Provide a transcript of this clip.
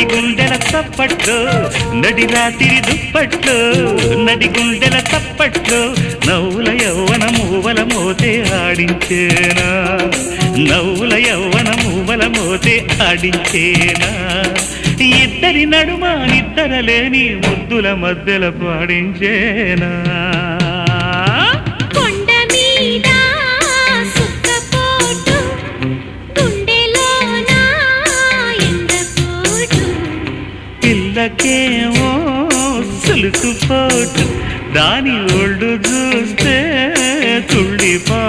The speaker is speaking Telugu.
నడిగుండెల తప్పట్లో నడి రాత్రి దుప్పట్లో నడిగుండెల తప్పట్లో నవ్వుల యవ్వన మూవల మోతే ఆడించేనా నవ్వుల యవ్వన మూవల మోతే ఆడించేనా ఇద్దరి నడుమ నిద్దరలేని ముద్దుల మధ్యల పాడించేనా పిల్లకేమో సులుకుపోటు దాని ఒళ్ళు చూస్తే తుళ్ళిపో